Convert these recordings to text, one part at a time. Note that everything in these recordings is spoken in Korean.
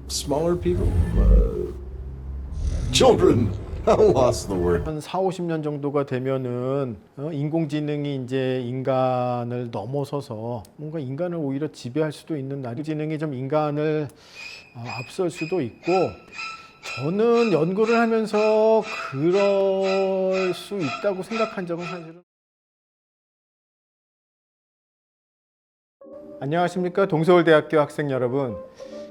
smaller people, children. I lost the word. 한 4, 50년 정도가 되면은 인공지능이 이제 인간을 넘어서서 뭔가 인간을 오히려 지배할 수도 있는 날이 지능이 좀 인간을 앞설 수도 있고 저는 연구를 하면서 그럴 수 있다고 생각한 적은 사실은 안녕하십니까 동서울대학교 학생 여러분.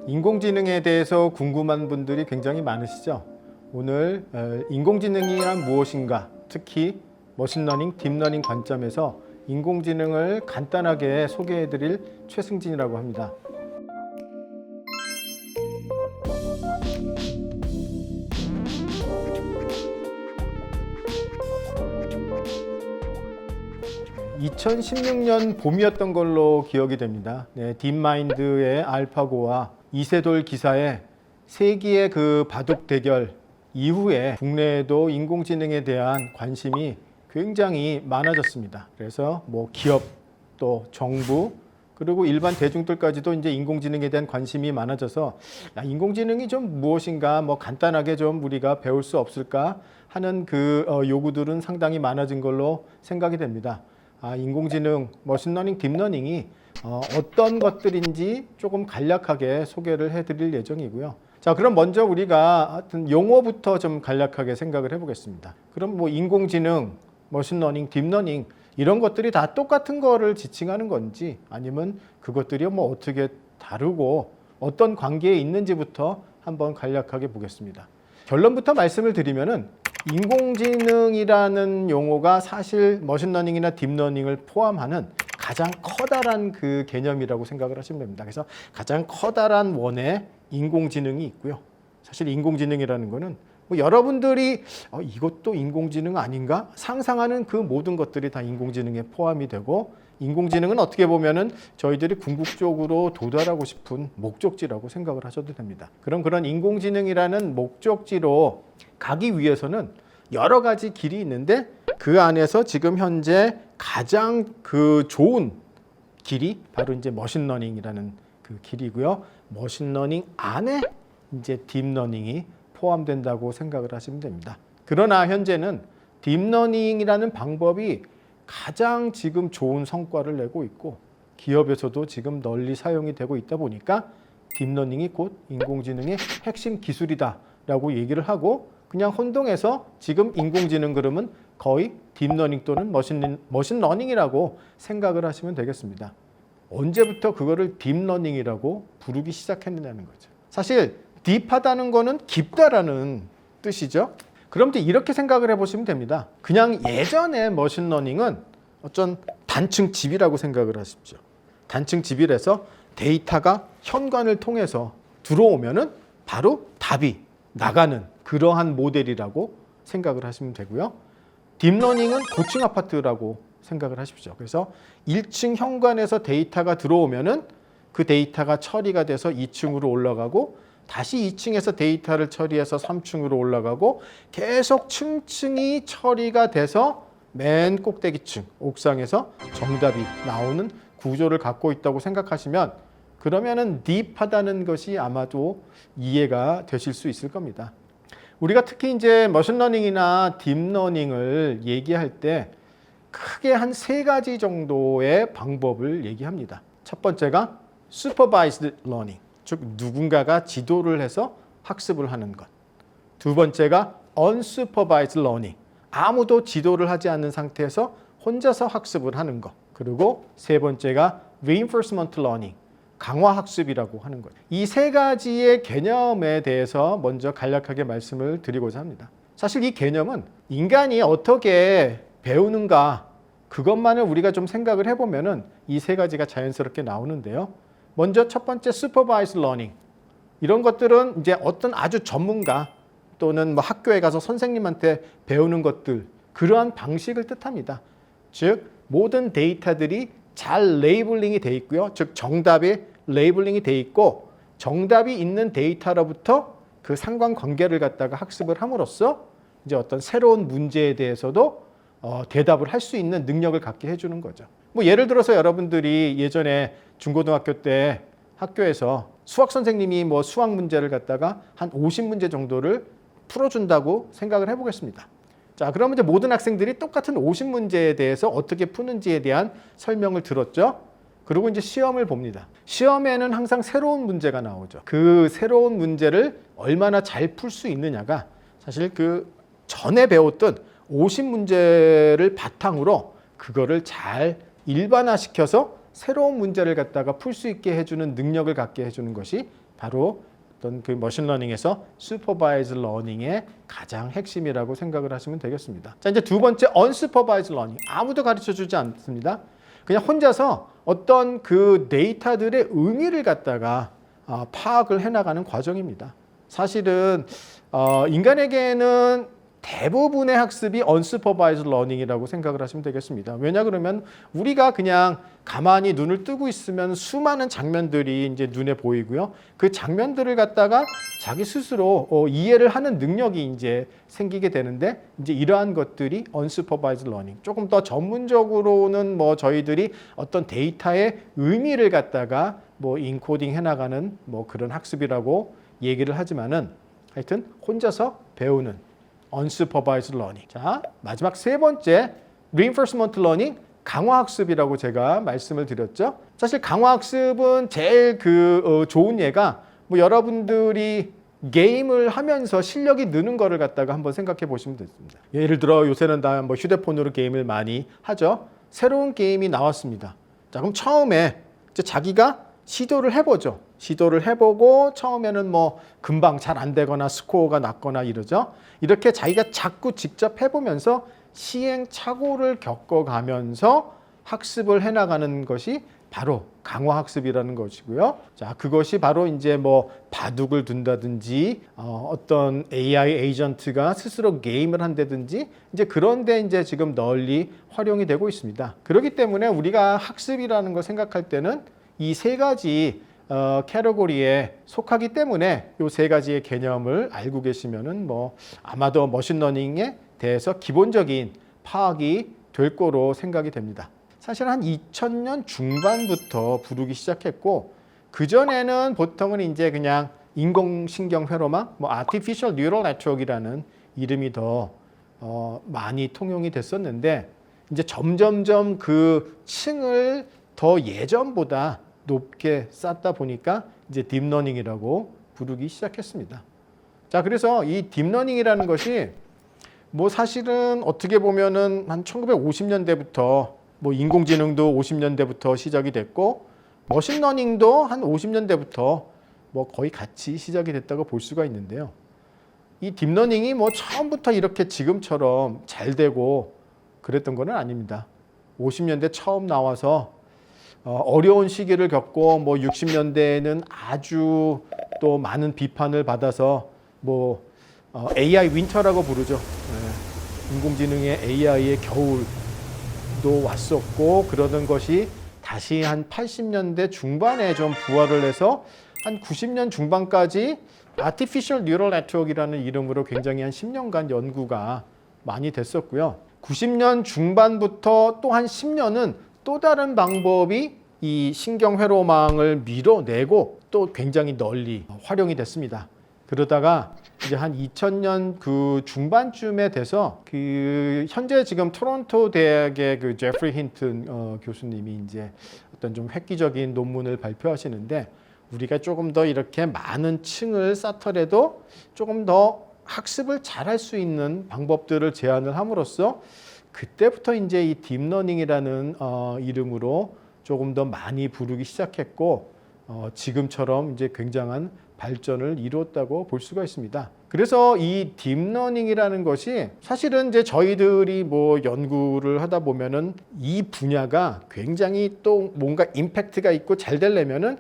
인공지능에 대해서 궁금한 분들이 굉장히 많으시죠? 오늘 인공지능이란 무엇인가, 특히 머신러닝, 딥러닝 관점에서 인공지능을 간단하게 소개해드릴 최승진이라고 합니다. (2016년) 봄이었던 걸로 기억이 됩니다. 딥마인드의 알파고와 이세돌 기사의 세기의 그 바둑 대결 이후에 국내에도 인공지능에 대한 관심이 굉장히 많아졌습니다. 그래서 뭐 기업 또 정부 그리고 일반 대중들까지도 이제 인공지능에 대한 관심이 많아져서 인공지능이 좀 무엇인가 뭐 간단하게 좀 우리가 배울 수 없을까 하는 그 요구들은 상당히 많아진 걸로 생각이 됩니다. 인공지능, 머신러닝, 딥러닝이 어떤 것들인지 조금 간략하게 소개를 해드릴 예정이고요. 자, 그럼 먼저 우리가 하여튼 용어부터 좀 간략하게 생각을 해보겠습니다. 그럼 뭐 인공지능, 머신러닝, 딥러닝 이런 것들이 다 똑같은 거를 지칭하는 건지 아니면 그것들이 뭐 어떻게 다르고 어떤 관계에 있는지부터 한번 간략하게 보겠습니다. 결론부터 말씀을 드리면은 인공지능이라는 용어가 사실 머신러닝이나 딥러닝을 포함하는 가장 커다란 그 개념이라고 생각을 하시면 됩니다. 그래서 가장 커다란 원의 인공지능이 있고요. 사실 인공지능이라는 거는 뭐 여러분들이 이것도 인공지능 아닌가 상상하는 그 모든 것들이 다 인공지능에 포함이 되고 인공지능은 어떻게 보면은 저희들이 궁극적으로 도달하고 싶은 목적지라고 생각을 하셔도 됩니다. 그런 인공지능이라는 목적지로 가기 위해서는 여러 가지 길이 있는데 그 안에서 지금 현재 가장 그 좋은 길이 바로 이제 머신러닝이라는 그 길이고요. 머신러닝 안에 이제 딥러닝이 포함된다고 생각을 하시면 됩니다. 그러나 현재는 딥러닝이라는 방법이 가장 지금 좋은 성과를 내고 있고 기업에서도 지금 널리 사용이 되고 있다 보니까 딥러닝이 곧 인공지능의 핵심 기술이다라고 얘기를 하고 그냥 혼동해서 지금 인공지능 그러면 거의 딥러닝 또는 머신러닝이라고 생각을 하시면 되겠습니다. 언제부터 그거를 딥러닝이라고 부르기 시작했느냐는 거죠. 사실 딥하다는 거는 깊다라는 뜻이죠. 그럼 이렇게 생각을 해보시면 됩니다. 그냥 예전에 머신러닝은 어쩐 단층 집이라고 생각을 하십시오. 단층 집이라서 데이터가 현관을 통해서 들어오면은 바로 답이 나가는 그러한 모델이라고 생각을 하시면 되고요. 딥러닝은 고층 아파트라고 생각을 하십시오. 그래서 1층 현관에서 데이터가 들어오면은 그 데이터가 처리가 돼서 2층으로 올라가고 다시 2층에서 데이터를 처리해서 3층으로 올라가고 계속 층층이 처리가 돼서 맨 꼭대기층 옥상에서 정답이 나오는 구조를 갖고 있다고 생각하시면 그러면은 딥하다는 것이 아마도 이해가 되실 수 있을 겁니다. 우리가 특히 이제 머신러닝이나 딥러닝을 얘기할 때 크게 한 3가지 정도의 방법을 얘기합니다. 첫 번째가 supervised learning, 즉 누군가가 지도를 해서 학습을 하는 것. 두 번째가 unsupervised learning, 아무도 지도를 하지 않는 상태에서 혼자서 학습을 하는 것. 그리고 세 번째가 reinforcement learning, 강화학습이라고 하는 거죠. 이 3가지의 개념에 대해서 먼저 간략하게 말씀을 드리고자 합니다. 사실 이 개념은 인간이 어떻게 배우는가 그것만을 우리가 좀 생각을 해보면은 이 3가지가 자연스럽게 나오는데요. 먼저 첫 번째 supervised learning, 이런 것들은 이제 어떤 아주 전문가 또는 뭐 학교에 가서 선생님한테 배우는 것들 그러한 방식을 뜻합니다. 즉 모든 데이터들이 잘 레이블링이 돼 있고요. 즉 정답이 레이블링이 돼 있고 정답이 있는 데이터로부터 그 상관관계를 갖다가 학습을 함으로써 이제 어떤 새로운 문제에 대해서도 대답을 할 수 있는 능력을 갖게 해주는 거죠. 뭐 예를 들어서 여러분들이 예전에 중고등학교 때 학교에서 수학 선생님이 뭐 수학 문제를 갖다가 한 50문제 정도를 풀어준다고 생각을 해보겠습니다. 자, 그러면 이제 모든 학생들이 똑같은 50문제에 대해서 어떻게 푸는지에 대한 설명을 들었죠. 그리고 이제 시험을 봅니다. 시험에는 항상 새로운 문제가 나오죠. 그 새로운 문제를 얼마나 잘 풀 수 있느냐가 사실 그 전에 배웠던 50문제를 바탕으로 그거를 잘 일반화시켜서 새로운 문제를 갖다가 풀 수 있게 해주는 능력을 갖게 해주는 것이 바로 어떤 그 머신러닝에서 슈퍼바이즈 러닝의 가장 핵심이라고 생각을 하시면 되겠습니다. 자, 이제 두 번째 언슈퍼바이즈 러닝. 아무도 가르쳐 주지 않습니다. 그냥 혼자서 어떤 그 데이터들의 의미를 갖다가 파악을 해나가는 과정입니다. 사실은 인간에게는 대부분의 학습이 언슈퍼바이즈 러닝이라고 생각을 하시면 되겠습니다. 왜냐 그러면 우리가 그냥 가만히 눈을 뜨고 있으면 수많은 장면들이 이제 눈에 보이고요. 그 장면들을 갖다가 자기 스스로 이해를 하는 능력이 이제 생기게 되는데 이제 이러한 것들이 언슈퍼바이즈 러닝. 조금 더 전문적으로는 뭐 저희들이 어떤 데이터의 의미를 갖다가 뭐 인코딩 해나가는 뭐 그런 학습이라고 얘기를 하지만은 하여튼 혼자서 배우는 unsupervised learning. 자, 마지막 세 번째 reinforcement learning, 강화학습이라고 제가 말씀을 드렸죠. 사실 강화학습은 제일 좋은 예가 뭐 여러분들이 게임을 하면서 실력이 느는 거를 갖다가 한번 생각해 보시면 됩니다. 예를 들어 요새는 다 뭐 휴대폰으로 게임을 많이 하죠. 새로운 게임이 나왔습니다. 자, 그럼 처음에 이제 자기가 시도를 해보죠. 시도를 해보고 처음에는 뭐 금방 잘 안 되거나 스코어가 낮거나 이러죠. 이렇게 자기가 자꾸 직접 해보면서 시행착오를 겪어가면서 학습을 해나가는 것이 바로 강화학습이라는 것이고요. 자, 그것이 바로 이제 뭐 바둑을 둔다든지 어떤 AI 에이전트가 스스로 게임을 한다든지 이제 그런데 이제 지금 널리 활용이 되고 있습니다. 그렇기 때문에 우리가 학습이라는 걸 생각할 때는 이 세 가지 캐러고리에 속하기 때문에 이 세 가지의 개념을 알고 계시면은 뭐 아마도 머신러닝에 대해서 기본적인 파악이 될 거로 생각이 됩니다. 사실 한 2000년 중반부터 부르기 시작했고 그전에는 보통은 이제 그냥 인공신경 회로망, 뭐 Artificial Neural Network이라는 이름이 더 많이 통용이 됐었는데 이제 점점점 그 층을 더 예전보다 높게 쌓다 보니까 이제 딥러닝이라고 부르기 시작했습니다. 자, 그래서 이 딥러닝이라는 것이 뭐 사실은 어떻게 보면은 한 1950년대부터 뭐 인공지능도 50년대부터 시작이 됐고 머신러닝도 한 50년대부터 뭐 거의 같이 시작이 됐다고 볼 수가 있는데요. 이 딥러닝이 뭐 처음부터 이렇게 지금처럼 잘 되고 그랬던 건 아닙니다. 50년대 처음 나와서 어려운 시기를 겪고 뭐 60년대에는 아주 또 많은 비판을 받아서 뭐 AI 윈터라고 부르죠. 네. 인공지능의 AI의 겨울도 왔었고 그러던 것이 다시 한 80년대 중반에 좀 부활을 해서 한 90년 중반까지 Artificial Neural Network이라는 이름으로 굉장히 한 10년간 연구가 많이 됐었고요. 90년 중반부터 또 한 10년은 또 다른 방법이 이 신경회로망을 밀어내고 또 굉장히 널리 활용이 됐습니다. 그러다가 이제 한 2000년 그 중반쯤에 돼서 그 현재 지금 토론토 대학의 그 제프리 힌튼 교수님이 이제 어떤 좀 획기적인 논문을 발표하시는데 우리가 조금 더 이렇게 많은 층을 쌓더라도 조금 더 학습을 잘할 수 있는 방법들을 제안을 함으로써 그때부터 이제 이 딥러닝이라는 이름으로 조금 더 많이 부르기 시작했고 지금처럼 이제 굉장한 발전을 이루었다고 볼 수가 있습니다. 그래서 이 딥러닝이라는 것이 사실은 이제 저희들이 뭐 연구를 하다 보면은 이 분야가 굉장히 또 뭔가 임팩트가 있고 잘 되려면은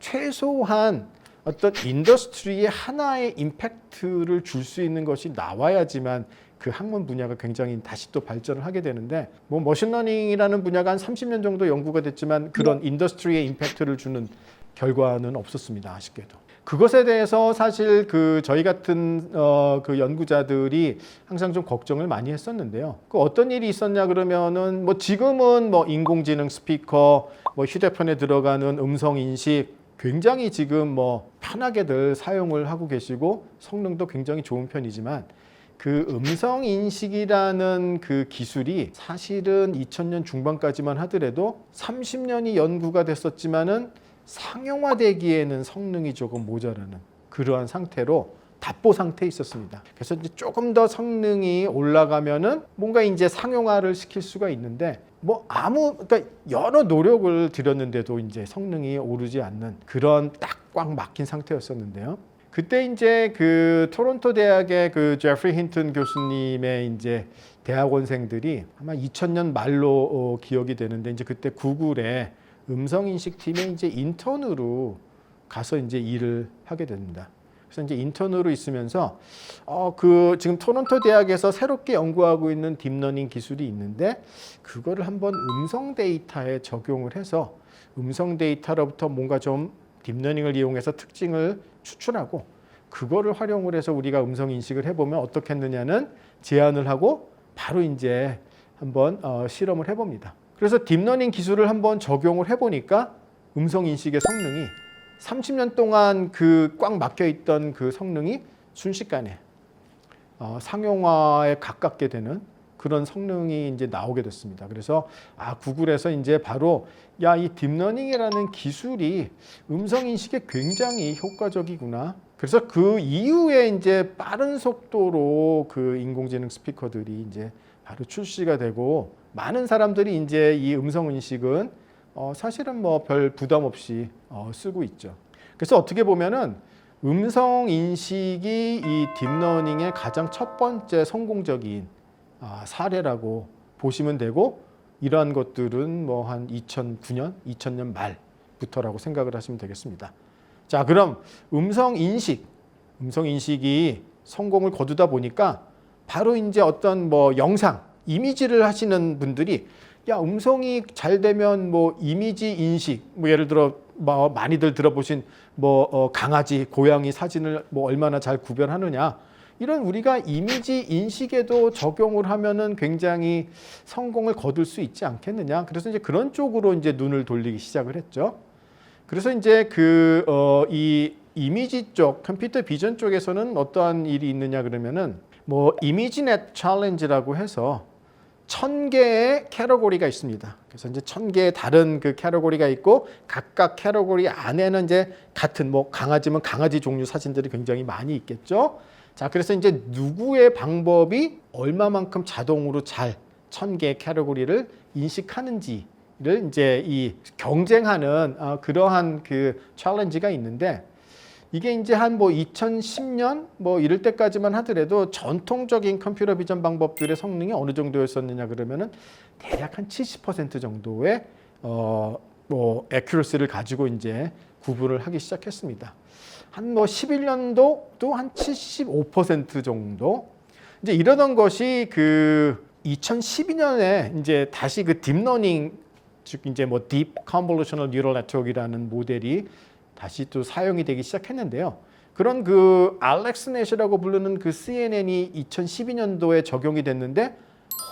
최소한 어떤 인더스트리의 하나의 임팩트를 줄 수 있는 것이 나와야지만 그 학문 분야가 굉장히 다시 또 발전을 하게 되는데 뭐 머신러닝이라는 분야가 한 30년 정도 연구가 됐지만 그런 인더스트리에 임팩트를 주는 결과는 없었습니다. 아쉽게도. 그것에 대해서 사실 그 저희 같은 그 연구자들이 항상 좀 걱정을 많이 했었는데요. 그 어떤 일이 있었냐 그러면은 뭐 지금은 뭐 인공지능 스피커, 뭐 휴대폰에 들어가는 음성 인식 굉장히 지금 뭐 편하게들 사용을 하고 계시고 성능도 굉장히 좋은 편이지만 그 음성 인식이라는 그 기술이 사실은 2000년 중반까지만 하더라도 30년이 연구가 됐었지만은 상용화되기에는 성능이 조금 모자라는 그러한 상태로 답보 상태에 있었습니다. 그래서 이제 조금 더 성능이 올라가면은 뭔가 이제 상용화를 시킬 수가 있는데 그러니까 여러 노력을 들였는데도 이제 성능이 오르지 않는 그런 딱 꽉 막힌 상태였었는데요. 그때 이제 그 토론토 대학의 그 제프리 힌튼 교수님의 이제 대학원생들이 아마 2000년 말로 기억이 되는데 이제 그때 구글의 음성 인식 팀에 이제 인턴으로 가서 이제 일을 하게 됩니다. 그래서 이제 인턴으로 있으면서 그 지금 토론토 대학에서 새롭게 연구하고 있는 딥러닝 기술이 있는데 그거를 한번 음성 데이터에 적용을 해서 음성 데이터로부터 뭔가 좀 딥러닝을 이용해서 특징을 추출하고 그거를 활용을 해서 우리가 음성 인식을 해보면 어떻겠느냐는 제안을 하고 바로 이제 한번 실험을 해봅니다. 그래서 딥러닝 기술을 한번 적용을 해보니까 음성 인식의 성능이 30년 동안 그 꽉 막혀 있던 그 성능이 순식간에 상용화에 가깝게 되는 그런 성능이 이제 나오게 됐습니다. 그래서 구글에서 이제 바로 이 딥러닝이라는 기술이 음성 인식에 굉장히 효과적이구나. 그래서 그 이후에 이제 빠른 속도로 그 인공지능 스피커들이 이제 바로 출시가 되고 많은 사람들이 이제 이 음성 인식은 사실은 뭐 별 부담 없이 쓰고 있죠. 그래서 어떻게 보면은 음성 인식이 이 딥러닝의 가장 첫 번째 성공적인 사례라고 보시면 되고 이러한 것들은 뭐 한 2009년, 2000년 말부터라고 생각을 하시면 되겠습니다. 자, 그럼 음성 인식이 성공을 거두다 보니까 바로 이제 어떤 뭐 영상, 이미지를 하시는 분들이 음성이 잘 되면 뭐 이미지 인식, 뭐 예를 들어 뭐 많이들 들어보신 뭐 강아지, 고양이 사진을 뭐 얼마나 잘 구별하느냐. 이런 우리가 이미지 인식에도 적용을 하면은 굉장히 성공을 거둘 수 있지 않겠느냐. 그래서 이제 그런 쪽으로 이제 눈을 돌리기 시작을 했죠. 그래서 이제 이 이미지 쪽, 컴퓨터 비전 쪽에서는 어떠한 일이 있느냐 그러면은 뭐 이미지넷 챌린지라고 해서 1000개의 캐러고리가 있습니다. 그래서 이제 1000개의 다른 그 캐러고리가 있고 각각 캐러고리 안에는 이제 같은 뭐 강아지면 강아지 종류 사진들이 굉장히 많이 있겠죠. 자, 그래서 이제 누구의 방법이 얼마만큼 자동으로 잘 1000개의 캐러고리를 인식하는지를 이제 이 경쟁하는 그러한 그 챌린지가 있는데 이게 이제 한 뭐 2010년 뭐 이럴 때까지만 하더라도 전통적인 컴퓨터 비전 방법들의 성능이 어느 정도였었느냐 그러면은 대략 한 70% 정도의 뭐 애큐러시를 가지고 이제 구분을 하기 시작했습니다. 한 뭐 11년도도 한 75% 정도. 이제 이러던 것이 그 2012년에 이제 다시 그 딥러닝 즉 이제 뭐 Deep Convolutional Neural Network이라는 모델이 다시 또 사용이 되기 시작했는데요. 그런 그 알렉스넷이라고 부르는 그 CNN이 2012년도에 적용이 됐는데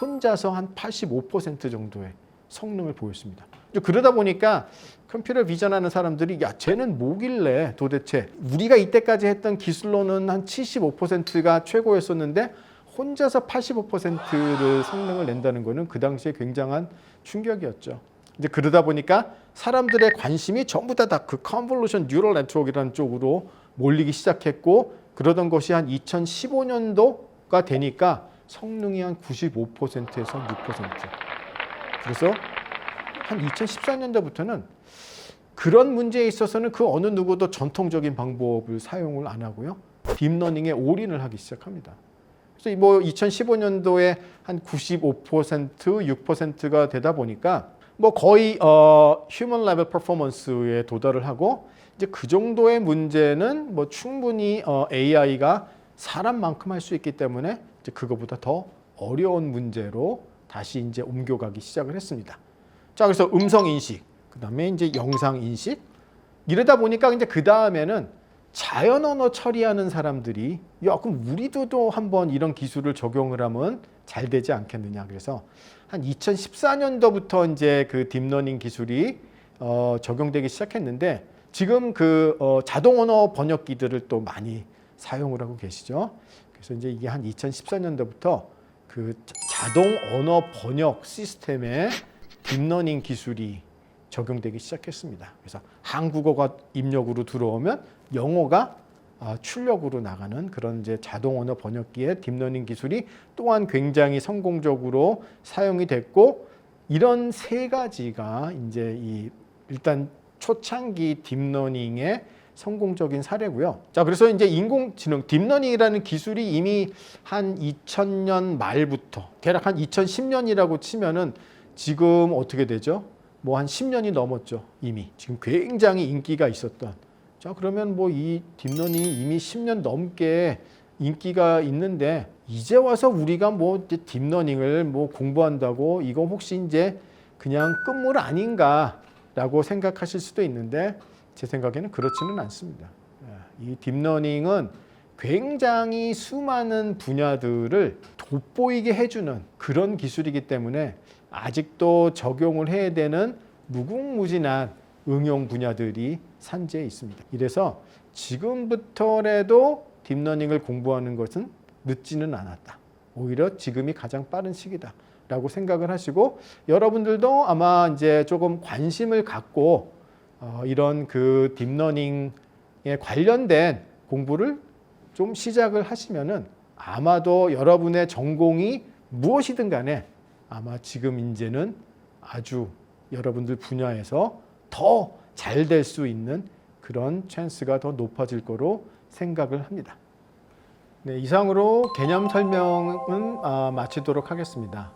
혼자서 한 85% 정도의 성능을 보였습니다. 그러다 보니까 컴퓨터 비전하는 사람들이 쟤는 뭐길래 도대체 우리가 이때까지 했던 기술로는 한 75%가 최고였었는데 혼자서 85%를 성능을 낸다는 거는 그 당시에 굉장한 충격이었죠. 이제 그러다 보니까 사람들의 관심이 전부 다 그 컨볼루션 뉴럴 네트워크라는 쪽으로 몰리기 시작했고 그러던 것이 한 2015년도가 되니까 성능이 한 95%에서 6%. 그래서 한 2014년도부터는 그런 문제에 있어서는 그 어느 누구도 전통적인 방법을 사용을 안 하고요. 딥러닝에 올인을 하기 시작합니다. 그래서 뭐 2015년도에 한 95%, 6%가 되다 보니까 뭐 거의 휴먼 레벨 퍼포먼스에 도달을 하고 이제 그 정도의 문제는 뭐 충분히 AI가 사람만큼 할 수 있기 때문에 이제 그거보다 더 어려운 문제로 다시 이제 옮겨가기 시작을 했습니다. 자, 그래서 음성 인식, 그다음에 이제 영상 인식 이러다 보니까 이제 그 다음에는 자연 언어 처리하는 사람들이 그럼 우리도 한번 이런 기술을 적용을 하면 잘 되지 않겠느냐. 그래서 한 2014년도부터 이제 그 딥러닝 기술이 적용되기 시작했는데 지금 자동 언어 번역기들을 또 많이 사용을 하고 계시죠. 그래서 이제 이게 한 2014년도부터 그 자동 언어 번역 시스템에 딥러닝 기술이 적용되기 시작했습니다. 그래서 한국어가 입력으로 들어오면 영어가 출력으로 나가는 그런 이제 자동 언어 번역기의 딥러닝 기술이 또한 굉장히 성공적으로 사용이 됐고, 이런 세 가지가 이제 일단 초창기 딥러닝의 성공적인 사례고요. 자, 그래서 이제 인공지능 딥러닝이라는 기술이 이미 한 2000년 말부터 대략 한 2010년이라고 치면은 지금 어떻게 되죠? 뭐 한 10년이 넘었죠. 이미 지금 굉장히 인기가 있었던. 자, 그러면 뭐 이 딥러닝이 이미 10년 넘게 인기가 있는데 이제 와서 우리가 뭐 딥러닝을 뭐 공부한다고 이거 혹시 이제 그냥 끝물 아닌가라고 생각하실 수도 있는데 제 생각에는 그렇지는 않습니다. 이 딥러닝은 굉장히 수많은 분야들을 돋보이게 해주는 그런 기술이기 때문에 아직도 적용을 해야 되는 무궁무진한 응용 분야들이 산재해 있습니다. 이래서 지금부터라도 딥러닝을 공부하는 것은 늦지는 않았다. 오히려 지금이 가장 빠른 시기다라고 생각을 하시고, 여러분들도 아마 이제 조금 관심을 갖고 이런 그 딥러닝에 관련된 공부를 좀 시작을 하시면은 아마도 여러분의 전공이 무엇이든 간에 아마 지금 이제는 아주 여러분들 분야에서 더 잘 될 수 있는 그런 찬스가 더 높아질 거로 생각을 합니다. 네, 이상으로 개념 설명은 마치도록 하겠습니다.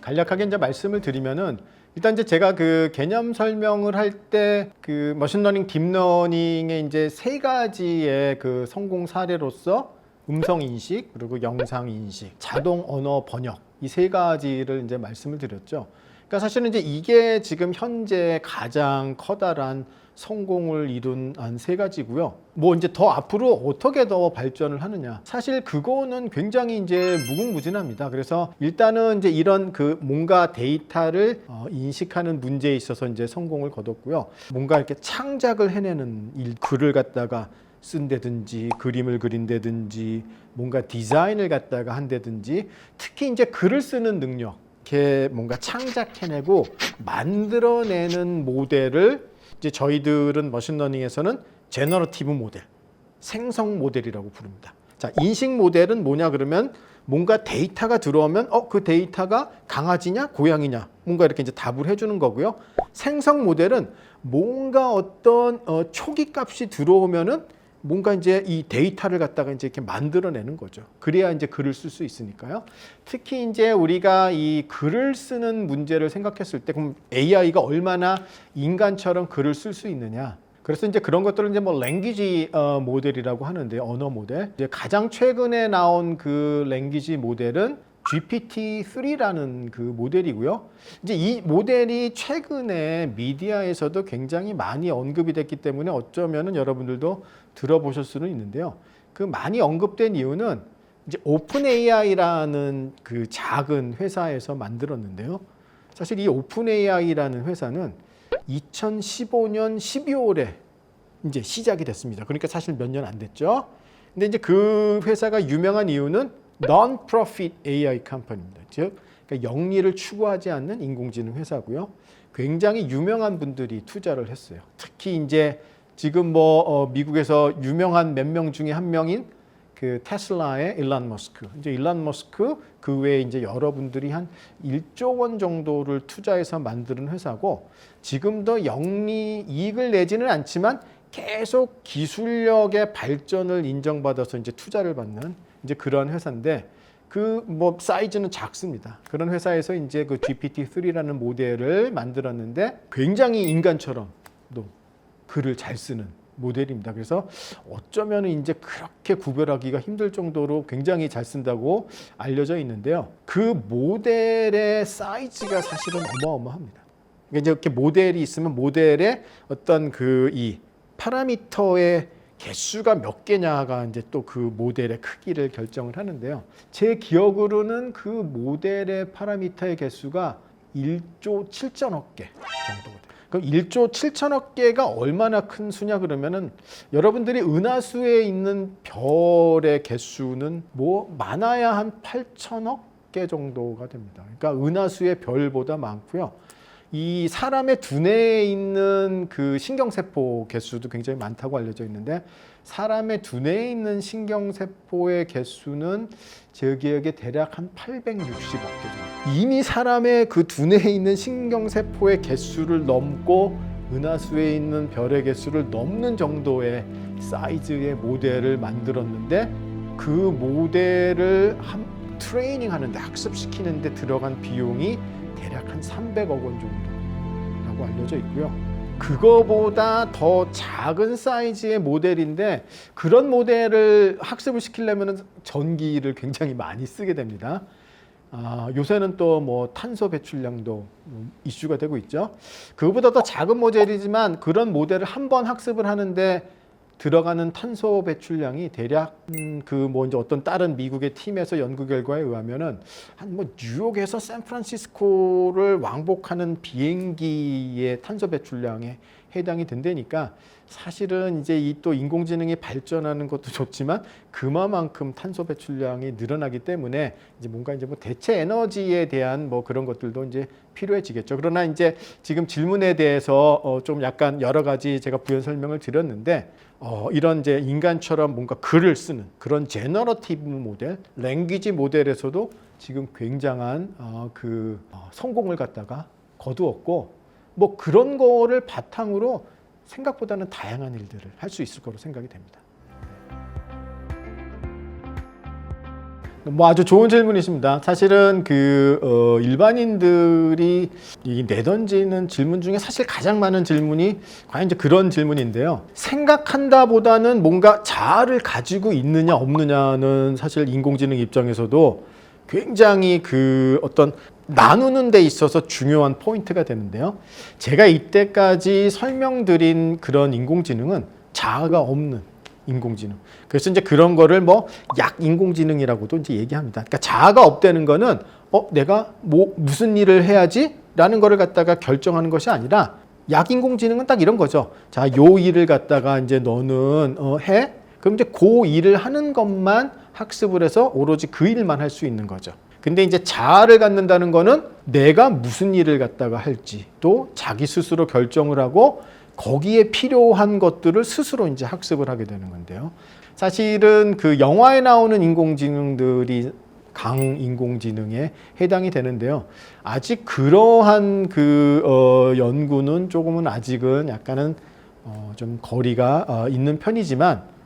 간략하게 이제 말씀을 드리면은, 일단 이제 제가 그 개념 설명을 할 때 그 머신러닝, 딥러닝의 이제 세 가지의 그 성공 사례로서 음성 인식, 그리고 영상 인식, 자동 언어 번역, 이 세 가지를 이제 말씀을 드렸죠. 그러니까 사실은 이제 이게 지금 현재 가장 커다란 성공을 이룬 한 세 가지고요. 뭐 이제 더 앞으로 어떻게 더 발전을 하느냐, 사실 그거는 굉장히 이제 무궁무진합니다. 그래서 일단은 이제 이런 그 뭔가 데이터를 인식하는 문제에 있어서 이제 성공을 거뒀고요. 뭔가 이렇게 창작을 해내는 글을 갖다가 쓴다든지 그림을 그린다든지 뭔가 디자인을 갖다가 한다든지, 특히 이제 글을 쓰는 능력, 이렇게 뭔가 창작해내고 만들어내는 모델을 이제 저희들은 머신러닝에서는 제너러티브 모델, 생성 모델이라고 부릅니다. 자, 인식 모델은 뭐냐 그러면 뭔가 데이터가 들어오면 그 데이터가 강아지냐 고양이냐 뭔가 이렇게 이제 답을 해주는 거고요. 생성 모델은 뭔가 어떤 초기 값이 들어오면은 뭔가 이제 이 데이터를 갖다가 이제 이렇게 만들어내는 거죠. 그래야 이제 글을 쓸 수 있으니까요. 특히 이제 우리가 이 글을 쓰는 문제를 생각했을 때, 그럼 AI가 얼마나 인간처럼 글을 쓸 수 있느냐. 그래서 이제 그런 것들을 이제 뭐 랭귀지 모델이라고 하는데, 언어 모델. 이제 가장 최근에 나온 그 랭귀지 모델은 GPT-3라는 그 모델이고요. 이제 이 모델이 최근에 미디어에서도 굉장히 많이 언급이 됐기 때문에 어쩌면은 여러분들도 들어보실 수는 있는데요. 그 많이 언급된 이유는 이제 오픈 AI라는 그 작은 회사에서 만들었는데요. 사실 이 오픈 AI라는 회사는 2015년 12월에 이제 시작이 됐습니다. 그러니까 사실 몇 년 안 됐죠. 근데 이제 그 회사가 유명한 이유는 Non-Profit AI 컴퍼니입니다. 즉, 그러니까 영리를 추구하지 않는 인공지능 회사고요. 굉장히 유명한 분들이 투자를 했어요. 특히 이제 지금 뭐 미국에서 유명한 몇 명 중에 한 명인 그 테슬라의 일론 머스크. 이제 일론 머스크 그 외에 이제 여러분들이 한 1조 원 정도를 투자해서 만드는 회사고, 지금도 영리 이익을 내지는 않지만 계속 기술력의 발전을 인정받아서 이제 투자를 받는 이제 그런 회사인데, 그 뭐 사이즈는 작습니다. 그런 회사에서 이제 그 GPT-3라는 모델을 만들었는데 굉장히 인간처럼도 글을 잘 쓰는 모델입니다. 그래서 어쩌면 이제 그렇게 구별하기가 힘들 정도로 굉장히 잘 쓴다고 알려져 있는데요. 그 모델의 사이즈가 사실은 어마어마합니다. 그러니까 이제 이렇게 모델이 있으면 모델의 어떤 그 이 파라미터의 개수가 몇 개냐가 이제 또 그 모델의 크기를 결정을 하는데요. 제 기억으로는 그 모델의 파라미터의 개수가 1조 7천억 개 정도 돼요. 그럼 1조 7천억 개가 얼마나 큰 수냐 그러면은 여러분들이 은하수에 있는 별의 개수는 뭐 많아야 한 8천억 개 정도가 됩니다. 그러니까 은하수의 별보다 많고요. 이 사람의 두뇌에 있는 그 신경세포 개수도 굉장히 많다고 알려져 있는데 사람의 두뇌에 있는 신경세포의 개수는 제 기억에 대략 한 860억 개 정도. 이미 사람의 그 두뇌에 있는 신경세포의 개수를 넘고 은하수에 있는 별의 개수를 넘는 정도의 사이즈의 모델을 만들었는데 그 모델을 트레이닝 하는데 학습시키는데 들어간 비용이 대략 한 300억 원 정도라고 알려져 있고요. 그거보다 더 작은 사이즈의 모델인데 그런 모델을 학습을 시키려면 전기를 굉장히 많이 쓰게 됩니다. 요새는 또 뭐 탄소 배출량도 이슈가 되고 있죠. 그거보다 더 작은 모델이지만 그런 모델을 한 번 학습을 하는데 들어가는 탄소 배출량이 대략 그 뭐 이제 어떤 다른 미국의 팀에서 연구 결과에 의하면은 한 뭐 뉴욕에서 샌프란시스코를 왕복하는 비행기의 탄소 배출량에 해당이 된다니까 사실은 이제 이 또 인공지능이 발전하는 것도 좋지만 그만큼 탄소 배출량이 늘어나기 때문에 이제 뭔가 이제 뭐 대체 에너지에 대한 뭐 그런 것들도 이제 필요해지겠죠. 그러나 이제 지금 질문에 대해서 좀 약간 여러 가지 제가 부연 설명을 드렸는데 이런 이제 인간처럼 뭔가 글을 쓰는 그런 제너러티브 모델, 랭귀지 모델에서도 지금 굉장한 성공을 갖다가 거두었고 뭐 그런 거를 바탕으로 생각보다는 다양한 일들을 할 수 있을 거로 생각이 됩니다. 뭐 아주 좋은 질문이십니다. 사실은 일반인들이 내던지는 질문 중에 사실 가장 많은 질문이 과연 이제 그런 질문인데요. 생각한다보다는 뭔가 자아를 가지고 있느냐 없느냐는 사실 인공지능 입장에서도 굉장히 어떤 나누는 데 있어서 중요한 포인트가 되는데요. 제가 이때까지 설명드린 그런 인공지능은 자아가 없는 인공지능. 그래서 이제 그런 거를 뭐 약 인공지능이라고도 이제 얘기합니다. 그러니까 자아가 없다는 거는 내가 무슨 일을 해야지라는 거를 갖다가 결정하는 것이 아니라 약 인공지능은 딱 이런 거죠. 자, 요 일을 갖다가 이제 너는 해. 그럼 이제 그 일을 하는 것만 학습을 해서 오로지 그 일만 할 수 있는 거죠. 근데 이제 자아를 갖는다는 거는 내가 무슨 일을 갖다가 할지 또 자기 스스로 결정을 하고 거기에 필요한 것들을 스스로 이제 학습을 하게 되는 건데요. 사실은 그 영화에 나오는 인공지능들이 강인공지능에 해당이 되는데요. 아직 그러한 연구는 조금은 아직은 약간은 좀 거리가 있는 편이지만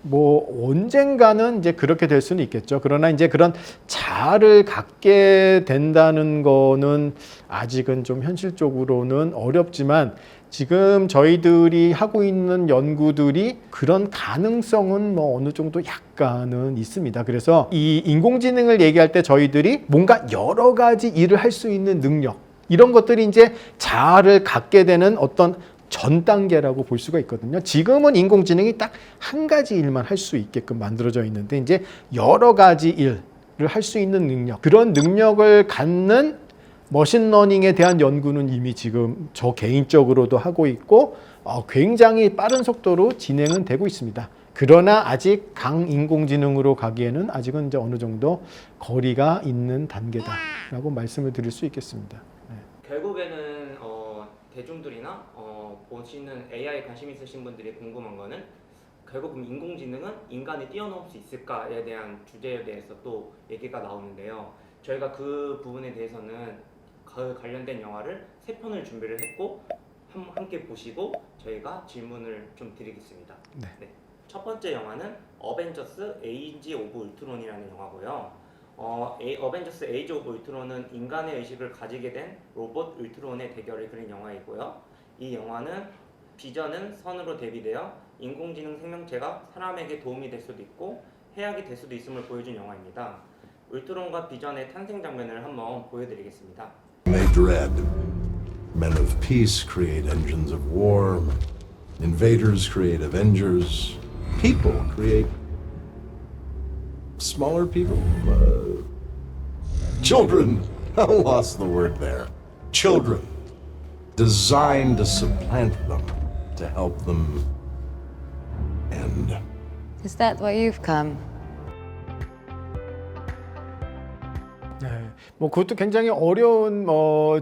뭐 언젠가는 이제 그렇게 될 수는 있겠죠. 그러나 이제 그런 자아를 갖게 된다는 거는 아직은 좀 현실적으로는 어렵지만 지금 저희들이 하고 있는 연구들이 그런 가능성은 뭐 어느 정도 약간은 있습니다. 그래서 이 인공지능을 얘기할 때 저희들이 뭔가 여러 가지 일을 할 수 있는 능력 이런 것들이 이제 자아를 갖게 되는 어떤 전 단계라고 볼 수가 있거든요. 지금은 인공지능이 딱 한 가지 일만 할 수 있게끔 만들어져 있는데 이제 여러 가지 일을 할 수 있는 능력, 그런 능력을 갖는 머신러닝에 대한 연구는 이미 지금 저 개인적으로도 하고 있고 굉장히 빠른 속도로 진행은 되고 있습니다. 그러나 아직 강인공지능으로 가기에는 아직은 이제 어느 정도 거리가 있는 단계다라고 말씀을 드릴 수 있겠습니다. 네. 결국에는 대중들이나 보시는 AI 관심 있으신 분들이 궁금한 거는 결국 인공지능은 인간을 뛰어넘을 수 있을까에 대한 주제에 대해서 또 얘기가 나오는데요. 저희가 그 부분에 대해서는 그 관련된 영화를 3편을 준비를 했고 함께 보시고 저희가 질문을 좀 드리겠습니다. 네. 네. 첫 번째 영화는 어벤져스 에이지 오브 울트론이라는 영화고요. 어벤져스 에이지 오브 울트론은 인간의 의식을 가지게 된 로봇 울트론의 대결을 그린 영화이고요. 이 영화는 비전은 선으로 대비되어 인공지능 생명체가 사람에게 도움이 될 수도 있고 해악이 될 수도 있음을 보여준 영화입니다. 울트론과 비전의 탄생 장면을 한번 보여드리겠습니다. They dread. Men of peace create engines of war. Invaders create Avengers. People create smaller people? Children. I lost the word there. Children. Designed to supplant them, to help them end. Is that why you've come? 네, 뭐 그것도 굉장히 어려운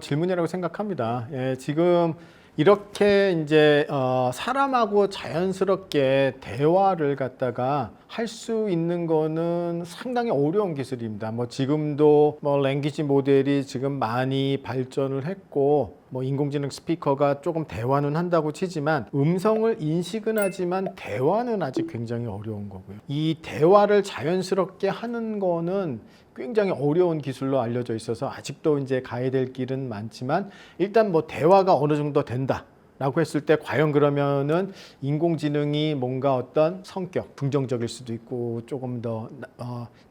질문이라고 생각합니다. 예, 지금 이렇게 이제 사람하고 자연스럽게 대화를 갖다가 할 수 있는 거는 상당히 어려운 기술입니다. 뭐 지금도 뭐 랭귀지 모델이 지금 많이 발전을 했고 뭐 인공지능 스피커가 조금 대화는 한다고 치지만 음성을 인식은 하지만 대화는 아직 굉장히 어려운 거고요. 이 대화를 자연스럽게 하는 거는 굉장히 어려운 기술로 알려져 있어서 아직도 이제 가야 될 길은 많지만 일단 뭐 대화가 어느 정도 된다. 라고 했을 때 과연 그러면은 인공지능이 뭔가 어떤 성격, 긍정적일 수도 있고 조금 더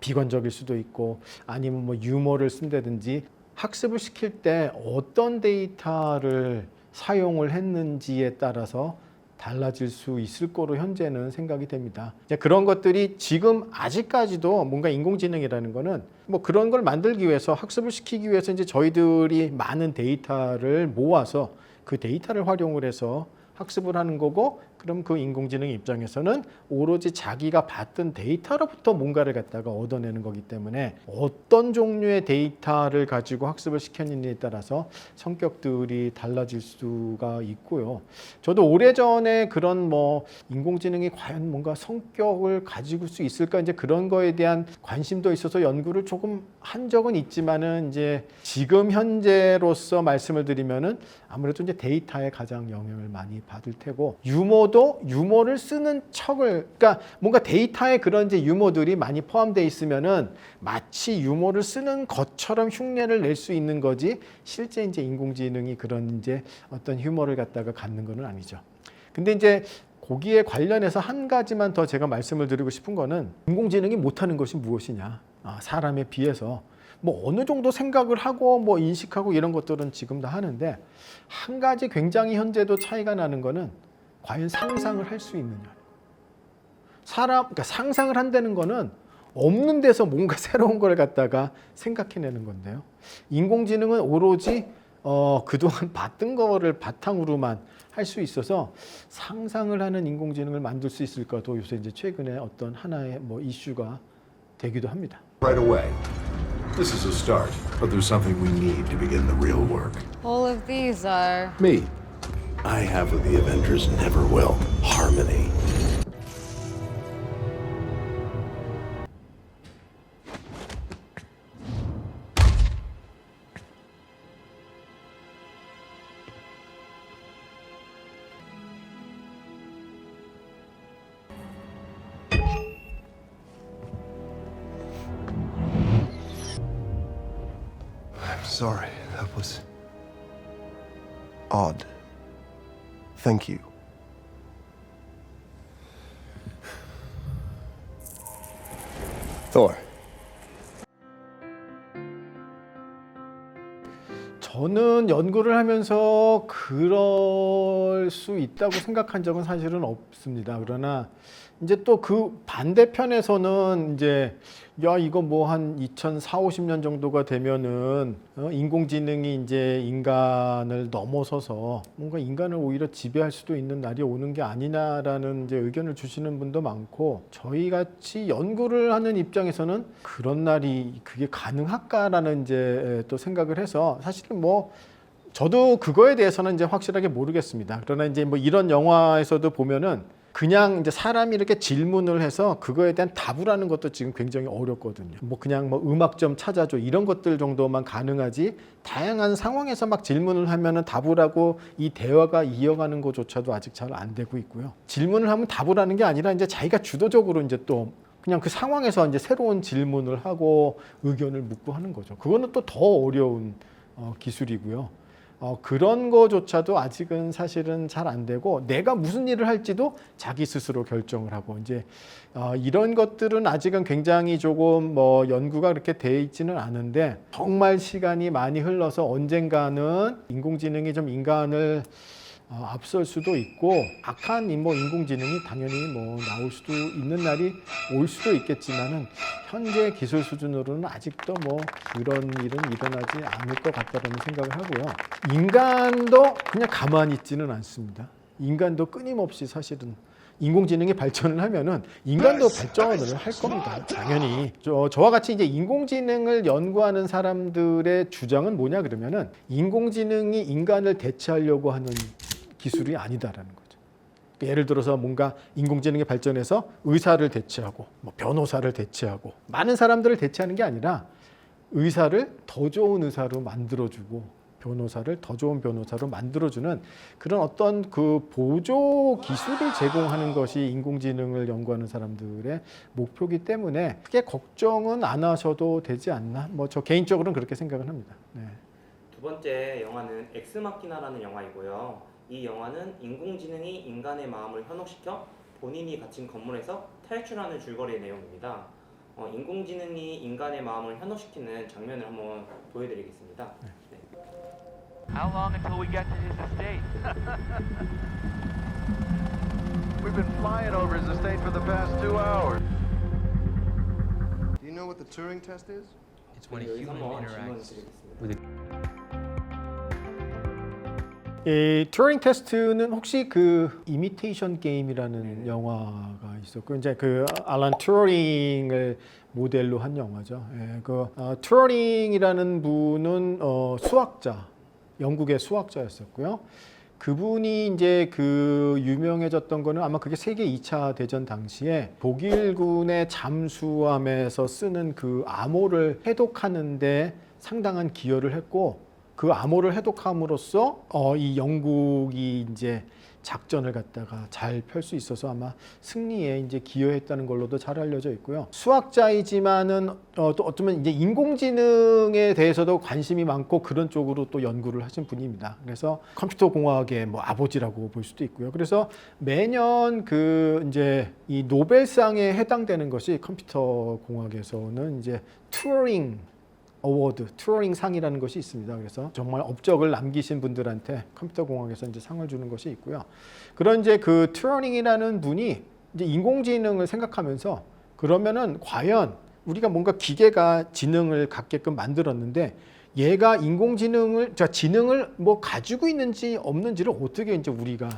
비관적일 수도 있고 아니면 뭐 유머를 쓴다든지 학습을 시킬 때 어떤 데이터를 사용을 했는지에 따라서 달라질 수 있을 거로 현재는 생각이 됩니다. 그런 것들이 지금 아직까지도 뭔가 인공지능이라는 거는 뭐 그런 걸 만들기 위해서 학습을 시키기 위해서 이제 저희들이 많은 데이터를 모아서 그 데이터를 활용을 해서 학습을 하는 거고 그럼 그 인공지능 입장에서는 오로지 자기가 봤던 데이터로부터 뭔가를 갖다가 얻어내는 거기 때문에 어떤 종류의 데이터를 가지고 학습을 시켰느냐에 따라서 성격들이 달라질 수가 있고요. 저도 오래전에 그런 뭐 인공지능이 과연 뭔가 성격을 가지고 수 있을까 이제 그런 거에 대한 관심도 있어서 연구를 조금 한 적은 있지만은 이제 지금 현재로서 말씀을 드리면은 아무래도 이제 데이터에 가장 영향을 많이 받을 테고 유머를 쓰는 척을 그러니까 뭔가 데이터에 그런 이제 유머들이 많이 포함되어 있으면은 마치 유머를 쓰는 것처럼 흉내를 낼 수 있는 거지 실제 이제 인공지능이 그런 이제 어떤 휴머를 갖다가 갖는 건 아니죠. 근데 이제 거기에 관련해서 한 가지만 더 제가 말씀을 드리고 싶은 거는 인공지능이 못하는 것이 무엇이냐 사람에 비해서 뭐 어느 정도 생각을 하고 뭐 인식하고 이런 것들은 지금 다 하는데 한 가지 굉장히 현재도 차이가 나는 거는 과연 상상을 할 수 있느냐. 그러니까 상상을 한다는 거는 없는 데서 뭔가 새로운 걸 갖다가 생각해내는 건데요. 인공지능은 오로지 그동안 봤던 거를 바탕으로만 할 수 있어서 상상을 하는 인공지능을 만들 수 있을까도 요새 이제 최근에 어떤 하나의 뭐 이슈가 되기도 합니다. Right away. This is a start, but there's something we need to begin the real work. All of these are... Me. I have what the Avengers never will. Harmony. I'm sorry. That was odd. Thank you. Thor. 저는 연구를 하면서 그럴 수 있다고 생각한 적은 사실은 없습니다. 그러나 이제 또 그 반대편에서는 이제 야 이거 뭐 한 2040, 50년 정도가 되면은 인공지능이 이제 인간을 넘어서서 뭔가 인간을 오히려 지배할 수도 있는 날이 오는 게 아니냐라는 이제 의견을 주시는 분도 많고 저희 같이 연구를 하는 입장에서는 그런 날이 그게 가능할까라는 이제 또 생각을 해서 사실은 뭐 저도 그거에 대해서는 이제 확실하게 모르겠습니다. 그러나 이제 뭐 이런 영화에서도 보면은 그냥 이제 사람이 이렇게 질문을 해서 그거에 대한 답을 하는 것도 지금 굉장히 어렵거든요. 뭐 그냥 뭐 음악 좀 찾아줘 이런 것들 정도만 가능하지 다양한 상황에서 막 질문을 하면은 답을 하고 이 대화가 이어가는 것조차도 아직 잘 안 되고 있고요. 질문을 하면 답을 하는 게 아니라 이제 자기가 주도적으로 이제 또 그냥 그 상황에서 이제 새로운 질문을 하고 의견을 묻고 하는 거죠. 그거는 또 더 어려운 기술이고요. 그런 거조차도 아직은 사실은 잘 안 되고 내가 무슨 일을 할지도 자기 스스로 결정을 하고 이제 이런 것들은 아직은 굉장히 조금 뭐 연구가 그렇게 돼 있지는 않은데 정말 시간이 많이 흘러서 언젠가는 인공지능이 좀 인간을 앞설 수도 있고 악한 뭐 인공지능이 당연히 뭐 나올 수도 있는 날이 올 수도 있겠지만은 현재 기술 수준으로는 아직도 뭐 그런 일은 일어나지 않을 것 같다는 생각을 하고요. 인간도 그냥 가만히 있지는 않습니다. 인간도 끊임없이 사실은 인공지능이 발전을 하면은 인간도 발전을 할 겁니다. 당연히 저와 같이 이제 인공지능을 연구하는 사람들의 주장은 뭐냐 그러면은 인공지능이 인간을 대체하려고 하는 기술이 아니다라는 거죠. 예를 들어서 뭔가 인공지능이 발전해서 의사를 대체하고 뭐 변호사를 대체하고 많은 사람들을 대체하는 게 아니라 의사를 더 좋은 의사로 만들어주고 변호사를 더 좋은 변호사로 만들어주는 그런 어떤 그 보조 기술을 제공하는 것이 인공지능을 연구하는 사람들의 목표이기 때문에 크게 걱정은 안 하셔도 되지 않나? 뭐 저 개인적으로는 그렇게 생각을 합니다. 네. 두 번째 영화는 엑스마키나라는 영화이고요. 이 영화는 인공지능이 인간의 마음을 현혹시켜 본인이 갇힌 건물에서 탈출하는 줄거리의 내용입니다. 인공지능이 인간의 마음을 현혹시키는 장면을 한번 보여드리겠습니다. 네. How long until we get to his estate? We've been flying over his estate for the past 2 hours. Do you know what the Turing test is? It's when a 여기서 human 한번 interacts 질문드리겠습니다. with a 이 튜링 테스트는 혹시 그 이미테이션 게임이라는 영화가 있었고 이제 그 알란 튜링을 모델로 한 영화죠. 예, 그 튜링이라는 분은 수학자, 영국의 수학자였었고요. 그분이 이제 그 유명해졌던 거는 아마 그게 세계 2차 대전 당시에 독일군의 잠수함에서 쓰는 그 암호를 해독하는데 상당한 기여를 했고 그 암호를 해독함으로써 이 영국이 이제 작전을 갖다가 잘 펼 수 있어서 아마 승리에 이제 기여했다는 걸로도 잘 알려져 있고요. 수학자이지만은 또 어쩌면 이제 인공지능에 대해서도 관심이 많고 그런 쪽으로 또 연구를 하신 분입니다. 그래서 컴퓨터 공학의 뭐 아버지라고 볼 수도 있고요. 그래서 매년 그 이제 이 노벨상에 해당되는 것이 컴퓨터 공학에서는 이제 튜링 어워드, 튜링 상이라는 것이 있습니다. 그래서 정말 업적을 남기신 분들한테 컴퓨터 공학에서 이제 상을 주는 것이 있고요. 그런 이제 그 튜링이라는 분이 이제 인공지능을 생각하면서 그러면은 과연 우리가 뭔가 기계가 지능을 갖게끔 만들었는데 얘가 인공지능을, 지능을 뭐 가지고 있는지 없는지를 어떻게 이제 우리가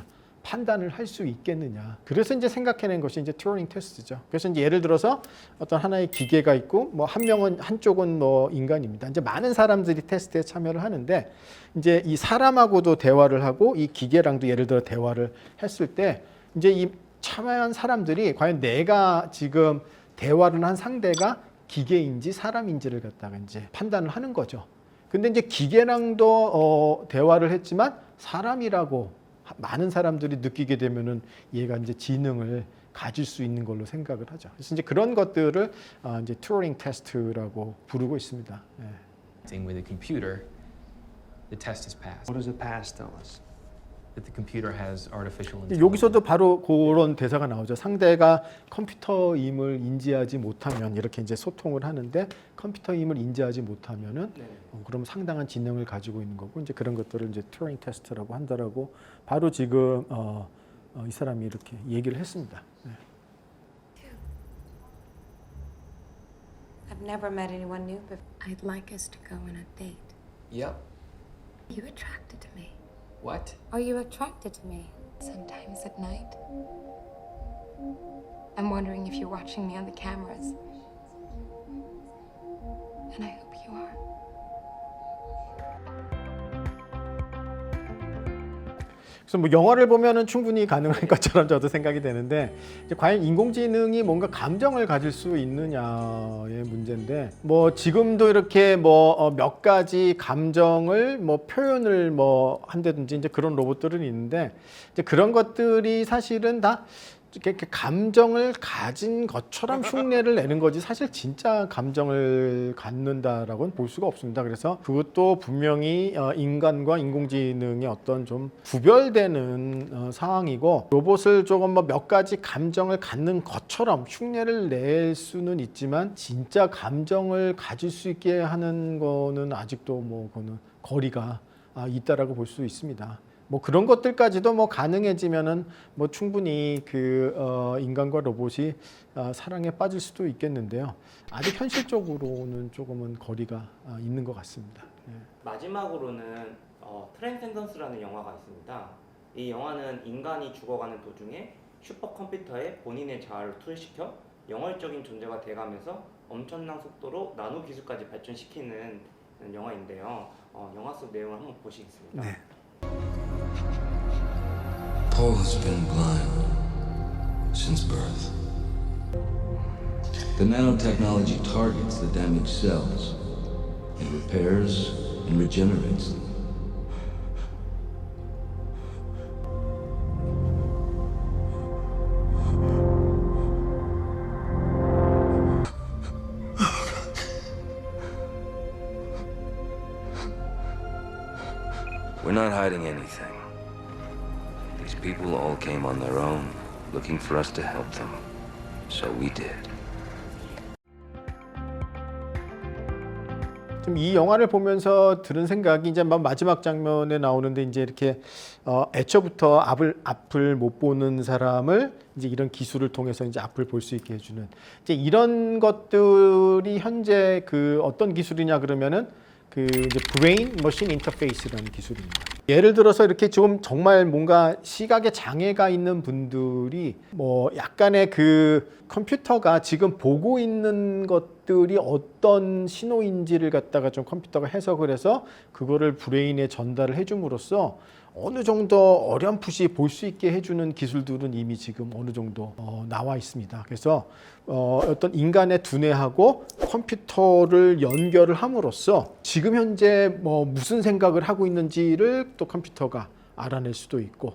판단을 할 수 있겠느냐. 그래서 이제 생각해낸 것이 이제 튜링 테스트죠. 그래서 이제 예를 들어서 어떤 하나의 기계가 있고 뭐 한 명은 한쪽은 뭐 인간입니다. 이제 많은 사람들이 테스트에 참여를 하는데 이제 이 사람하고도 대화를 하고 이 기계랑도 예를 들어 대화를 했을 때 이제 이 참여한 사람들이 과연 내가 지금 대화를 한 상대가 기계인지 사람인지를 갖다가 이제 판단을 하는 거죠. 근데 이제 기계랑도 대화를 했지만 사람이라고 많은 사람들이 느끼게 되면은 얘가 이제 지능을 가질 수 있는 걸로 생각을 하죠. 그래서 이제 그런 것들을 이제 튜링 테스트라고 부르고 있습니다. 예. with a computer, the test is passed. What does the past tell us? That the computer has artificial intelligence. 여기서도 바로 그런 대사가 나오죠. 상대가 컴퓨터임을 인지하지 못하면 이렇게 이제 소통을 하는데 컴퓨터임을 인지하지 못하면은 네. 그럼 상당한 지능을 가지고 있는 거고 이제 그런 것들을 이제 튜링 테스트라고 한다라고 바로 지금 이 사람이 이렇게 얘기를 했습니다. 네. I've never met anyone new, but I'd like us to go on a date. Yep. Are you attracted to me? What? Are you attracted to me? Sometimes at night. I'm wondering if you're watching me on the cameras. And I hope you are. 그래서 뭐 영화를 보면은 충분히 가능할 것처럼 저도 생각이 되는데 이제 과연 인공지능이 뭔가 감정을 가질 수 있느냐의 문제인데 뭐 지금도 이렇게 뭐 몇 가지 감정을 뭐 표현을 뭐 한다든지 이제 그런 로봇들은 있는데 이제 그런 것들이 사실은 다 이렇게 감정을 가진 것처럼 흉내를 내는 거지 사실 진짜 감정을 갖는다라고는 볼 수가 없습니다. 그래서 그것도 분명히 인간과 인공지능의 어떤 좀 구별되는 상황이고 로봇을 조금 뭐 몇 가지 감정을 갖는 것처럼 흉내를 낼 수는 있지만 진짜 감정을 가질 수 있게 하는 거는 아직도 뭐 그거는 거리가 있다라고 볼 수 있습니다. 뭐 그런 것들까지도 뭐 가능해지면은 뭐 충분히 인간과 로봇이 사랑에 빠질 수도 있겠는데요. 아직 현실적으로는 조금은 거리가 있는 것 같습니다. 예. 마지막으로는 트랜센던스라는 영화가 있습니다. 이 영화는 인간이 죽어가는 도중에 슈퍼컴퓨터에 본인의 자아를 투여시켜 영월적인 존재가 돼가면서 엄청난 속도로 나노 기술까지 발전시키는 영화인데요. 영화 속 내용을 한번 보시겠습니다. 네. Paul has been blind since birth. The nanotechnology targets the damaged cells and repairs and regenerates them. We're not hiding anything. These people all came on their own, looking for us to help them. So we did. 좀 이 영화를 보면서 들은 생각이 이제 마지막 장면에 나오는데 이제 이렇게 애초부터 앞을 못 보는 사람을 이제 이런 기술을 통해서 이제 앞을 볼 수 있게 해주는 이제 이런 것들이 현재 어떤 기술이냐 그러면은 이제 브레인 머신 인터페이스라는 기술입니다. 예를 들어서 이렇게 좀 정말 뭔가 시각에 장애가 있는 분들이 뭐 약간의 컴퓨터가 지금 보고 있는 것들이 어떤 신호인지를 갖다가 좀 컴퓨터가 해석을 해서 그거를 브레인에 전달을 해줌으로써 어느 정도 어렴풋이 볼 수 있게 해주는 기술들은 이미 지금 어느 정도 나와 있습니다. 그래서 어떤 인간의 두뇌하고 컴퓨터를 연결을 함으로써 지금 현재 뭐 무슨 생각을 하고 있는지를 또 컴퓨터가 알아낼 수도 있고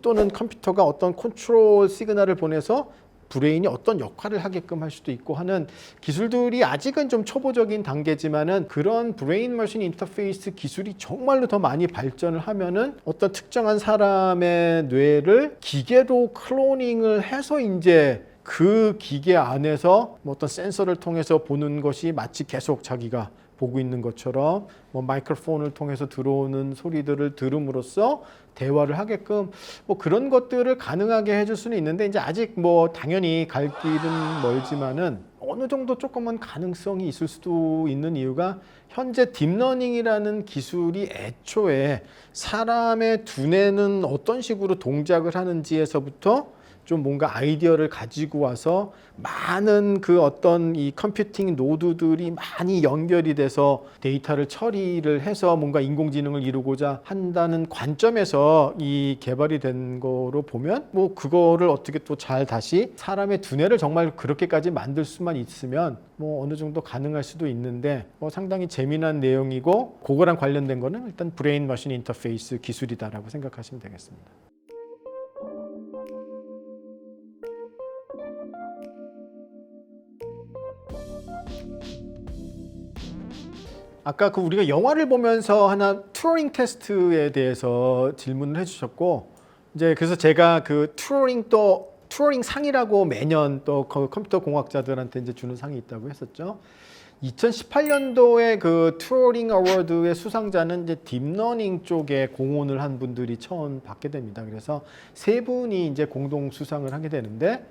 또는 컴퓨터가 어떤 컨트롤 시그널을 보내서 브레인이 어떤 역할을 하게끔 할 수도 있고 하는 기술들이 아직은 좀 초보적인 단계지만은 그런 브레인 머신 인터페이스 기술이 정말로 더 많이 발전을 하면은 어떤 특정한 사람의 뇌를 기계로 클로닝을 해서 이제 그 기계 안에서 뭐 어떤 센서를 통해서 보는 것이 마치 계속 자기가 보고 있는 것처럼 뭐 마이크로폰을 통해서 들어오는 소리들을 들음으로써 대화를 하게끔 뭐 그런 것들을 가능하게 해줄 수는 있는데 이제 아직 뭐 당연히 갈 길은 멀지만은 어느 정도 조금은 가능성이 있을 수도 있는 이유가 현재 딥러닝이라는 기술이 애초에 사람의 두뇌는 어떤 식으로 동작을 하는지에서부터 좀 뭔가 아이디어를 가지고 와서 많은 어떤 이 컴퓨팅 노드들이 많이 연결이 돼서 데이터를 처리를 해서 뭔가 인공지능을 이루고자 한다는 관점에서 이 개발이 된 거로 보면 뭐 그거를 어떻게 또 잘 다시 사람의 두뇌를 정말 그렇게까지 만들 수만 있으면 뭐 어느 정도 가능할 수도 있는데 뭐 상당히 재미난 내용이고 그거랑 관련된 거는 일단 브레인 머신 인터페이스 기술이다라고 생각하시면 되겠습니다. 아까 우리가 영화를 보면서 하나 튜어링 테스트에 대해서 질문을 해주셨고 이제 그래서 제가 튜어링 상이라고 매년 또 컴퓨터 공학자들한테 이제 주는 상이 있다고 했었죠. 2018년도에 튜어링 어워드의 수상자는 이제 딥러닝 쪽에 공헌을 한 분들이 처음 받게 됩니다. 그래서 세 분이 이제 공동 수상을 하게 되는데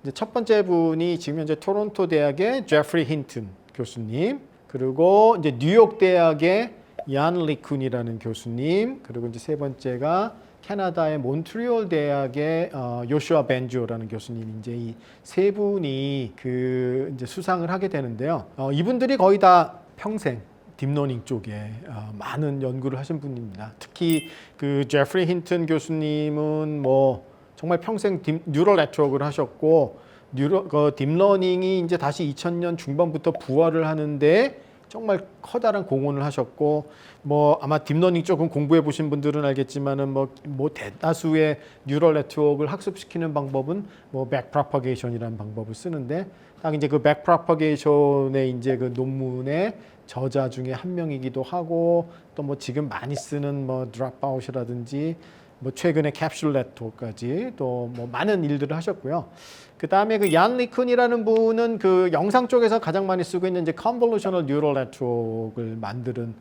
이제 첫 번째 분이 지금 현재 토론토 대학의 제프리 힌튼 교수님. 그리고 이제 뉴욕 대학의 얀 리쿤이라는 교수님, 그리고 이제 세 번째가 캐나다의 몬트리올 대학의 요슈아 벤주라는 교수님, 이제 이 세 분이 이제 수상을 하게 되는데요. 이분들이 거의 다 평생 딥러닝 쪽에 많은 연구를 하신 분입니다. 특히 제프리 힌튼 교수님은 뭐 정말 평생 뉴럴 네트워크를 하셨고. 딥러닝이 이제 다시 2000년 중반부터 부활을 하는데 정말 커다란 공헌을 하셨고 뭐 아마 딥러닝 쪽은 공부해 보신 분들은 알겠지만은 뭐 대다수의 뉴럴 네트워크를 학습시키는 방법은 뭐 백프로퍼게이션이라는 방법을 쓰는데 딱 이제 백프로퍼게이션의 이제 논문의 저자 중에 한 명이기도 하고 또 뭐 지금 많이 쓰는 뭐 드롭아웃이라든지 뭐 최근에 캡슐 네트워크까지 또 뭐 많은 일들을 하셨고요. 그 다음에 얀 리쿤이라는 분은 영상 쪽에서 가장 많이 쓰고 있는 이제 컨볼루셔널 뉴럴 네트워크를 만드는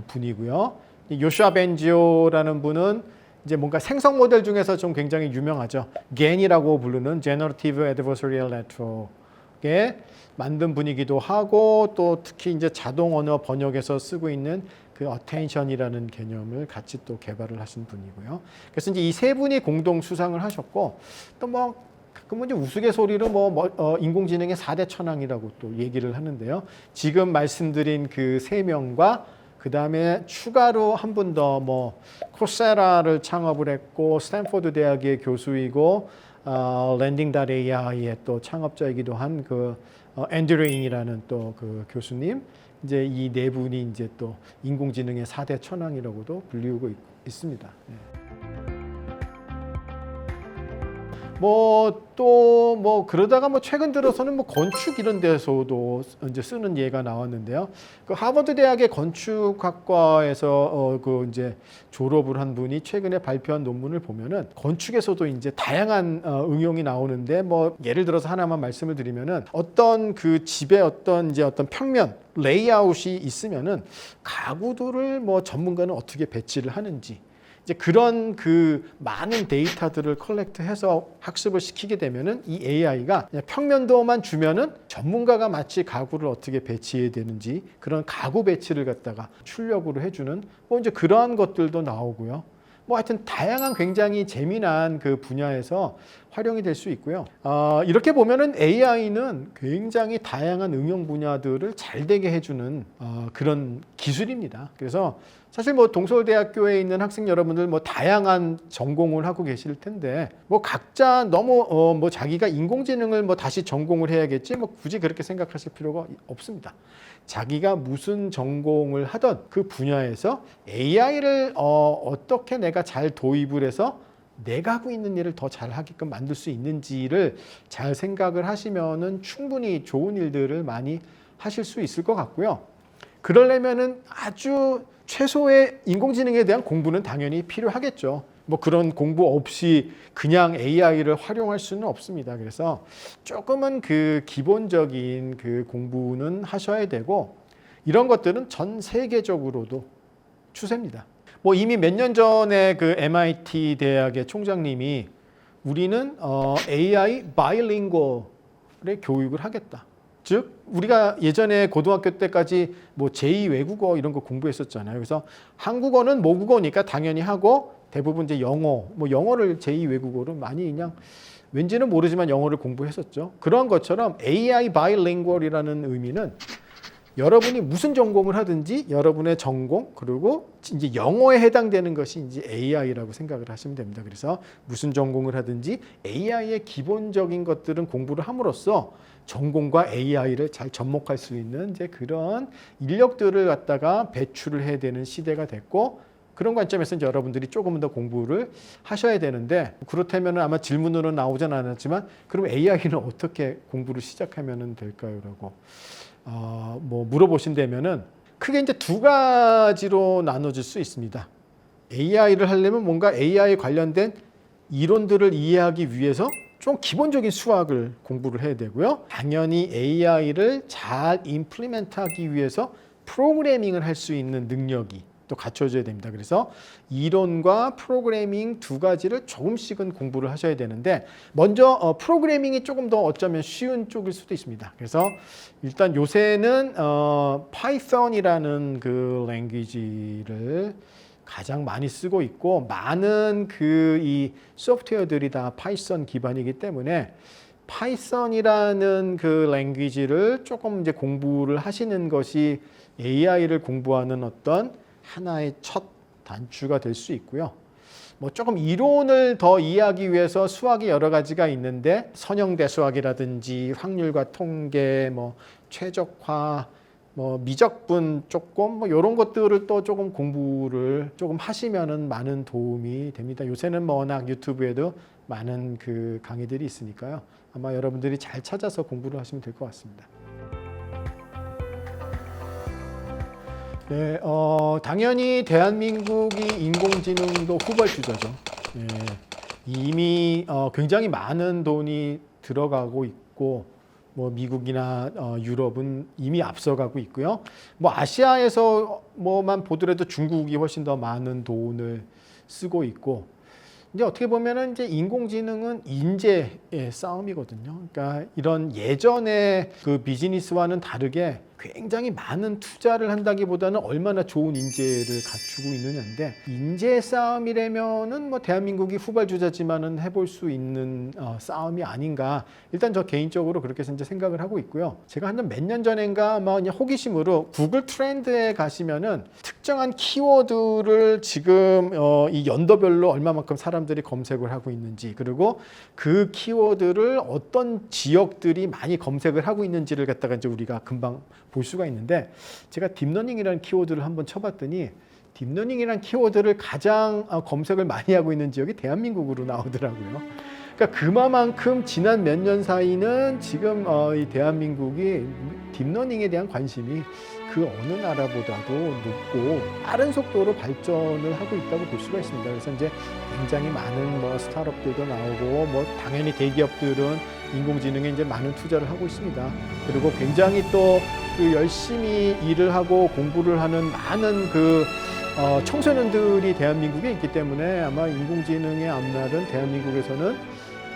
분이고요. 요슈아 벤지오라는 분은 이제 뭔가 생성 모델 중에서 좀 굉장히 유명하죠. GAN이라고 부르는 Generative Adversarial Network에 만든 분이기도 하고 또 특히 이제 자동 언어 번역에서 쓰고 있는 그 attention이라는 개념을 같이 또 개발을 하신 분이고요. 그래서 이제 이 세 분이 공동 수상을 하셨고 또 뭐 가끔은 이제 우스갯소리로 인공지능의 4대 천왕이라고 또 얘기를 하는데요. 지금 말씀드린 그 세 명과 그 다음에 추가로 한 분 더 코세라를 창업을 했고 스탠포드 대학의 교수이고 랜딩.ai의 또 창업자이기도 한 그 앤드류 잉이라는 또 그 교수님, 이제 이 네 분이 이제 또 인공지능의 4대 천왕이라고도 불리우고 있습니다. 네. 그러다가 최근 들어서는 건축 이런 데서도 이제 쓰는 예가 나왔는데요. 그 하버드 대학의 건축학과에서 이제 졸업을 한 분이 최근에 발표한 논문을 보면은 건축에서도 이제 다양한 응용이 나오는데 예를 들어서 하나만 말씀을 드리면은 어떤 그 집에 어떤 평면 레이아웃이 있으면은 가구들을 전문가는 어떻게 배치를 하는지 이제 그런 그 많은 데이터들을 컬렉트해서 학습을 시키게 되면은 이 AI가 그냥 평면도만 주면은 전문가가 마치 가구를 어떻게 배치해야 되는지 그런 가구 배치를 갖다가 출력으로 해주는 이제 그러한 것들도 나오고요. 하여튼 다양한 굉장히 재미난 그 분야에서 활용이 될 수 있고요. 이렇게 보면은 AI는 굉장히 다양한 응용 분야들을 잘 되게 해주는 그런 기술입니다. 그래서 사실 동서울대학교에 있는 학생 여러분들 다양한 전공을 하고 계실 텐데 각자 너무 자기가 인공지능을 다시 전공을 해야겠지 굳이 그렇게 생각하실 필요가 없습니다. 자기가 무슨 전공을 하던 그 분야에서 AI를 어떻게 내가 잘 도입을 해서 내가 하고 있는 일을 더 잘하게끔 만들 수 있는지를 잘 생각을 하시면은 충분히 좋은 일들을 많이 하실 수 있을 것 같고요. 그러려면은 아주 최소의 인공지능에 대한 공부는 당연히 필요하겠죠. 그런 공부 없이 그냥 AI를 활용할 수는 없습니다. 그래서 조금은 그 기본적인 그 공부는 하셔야 되고 이런 것들은 전 세계적으로도 추세입니다. 이미 몇 년 전에 그 MIT 대학의 총장님이 우리는 AI 바이링구얼의 교육을 하겠다. 즉 우리가 예전에 고등학교 때까지 제2 외국어 이런 거 공부했었잖아요. 그래서 한국어는 모국어니까 당연히 하고 대부분 이제 영어를 제2 외국어로 많이 그냥 왠지는 모르지만 영어를 공부했었죠. 그런 것처럼 AI 바이링구얼이라는 의미는 여러분이 무슨 전공을 하든지 여러분의 전공 그리고 이제 영어에 해당되는 것이 이제 AI라고 생각을 하시면 됩니다. 그래서 무슨 전공을 하든지 AI의 기본적인 것들은 공부를 함으로써 전공과 AI를 잘 접목할 수 있는 이제 그런 인력들을 갖다가 배출을 해야 되는 시대가 됐고 그런 관점에서 이제 여러분들이 조금은 더 공부를 하셔야 되는데 그렇다면 아마 질문으로 나오진 않았지만 그럼 AI는 어떻게 공부를 시작하면 될까요? 라고 물어보신다면은 크게 이제 두 가지로 나눠질 수 있습니다. AI를 하려면 뭔가 AI 관련된 이론들을 이해하기 위해서 좀 기본적인 수학을 공부를 해야 되고요. 당연히 AI를 잘 임플리멘트하기 위해서 프로그래밍을 할 수 있는 능력이 또 갖춰져야 됩니다. 그래서 이론과 프로그래밍 두 가지를 조금씩은 공부를 하셔야 되는데 먼저 프로그래밍이 조금 더 어쩌면 쉬운 쪽일 수도 있습니다. 그래서 일단 요새는 파이썬이라는 그 랭귀지를 가장 많이 쓰고 있고 많은 이 소프트웨어들이 다 파이썬 기반이기 때문에 파이썬이라는 그 랭귀지를 조금 이제 공부를 하시는 것이 AI를 공부하는 어떤 하나의 첫 단추가 될 수 있고요. 조금 이론을 더 이해하기 위해서 수학이 여러 가지가 있는데 선형대 수학이라든지 확률과 통계, 최적화, 미적분 조금 이런 것들을 또 조금 공부를 조금 하시면은 많은 도움이 됩니다. 요새는 워낙 유튜브에도 많은 그 강의들이 있으니까요. 아마 여러분들이 잘 찾아서 공부를 하시면 될 것 같습니다. 네, 당연히 대한민국이 인공지능도 후발주자죠. 예, 이미 굉장히 많은 돈이 들어가고 있고 뭐 미국이나 유럽은 이미 앞서가고 있고요. 뭐 아시아에서 뭐만 보더라도 중국이 훨씬 더 많은 돈을 쓰고 있고, 이제 어떻게 보면은 이제 인공지능은 인재의 싸움이거든요. 그러니까 이런 예전의 그 비즈니스와는 다르게 굉장히 많은 투자를 한다기보다는 얼마나 좋은 인재를 갖추고 있느냐인데, 인재 싸움이라면은 뭐 대한민국이 후발주자지만은 해볼 수 있는 싸움이 아닌가. 일단 저 개인적으로 그렇게 이제 생각을 하고 있고요. 제가 한 몇 년 전인가 아마 그냥 호기심으로 구글 트렌드에 가시면은 특정한 키워드를 지금 이 연도별로 얼마만큼 사람들이 검색을 하고 있는지, 그리고 그 키워드를 어떤 지역들이 많이 검색을 하고 있는지를 갖다가 이제 우리가 금방 볼 수가 있는데, 제가 딥러닝이라는 키워드를 한번 쳐봤더니 딥러닝이라는 키워드를 가장 검색을 많이 하고 있는 지역이 대한민국으로 나오더라고요. 그러니까 그만큼 지난 몇 년 사이는 지금 이 대한민국이 딥러닝에 대한 관심이 그 어느 나라보다도 높고 빠른 속도로 발전을 하고 있다고 볼 수가 있습니다. 그래서 이제 굉장히 많은 뭐 스타트업들도 나오고, 뭐 당연히 대기업들은 인공지능에 이제 많은 투자를 하고 있습니다. 그리고 굉장히 또 그 열심히 일을 하고 공부를 하는 많은 그 청소년들이 대한민국에 있기 때문에 아마 인공지능의 앞날은 대한민국에서는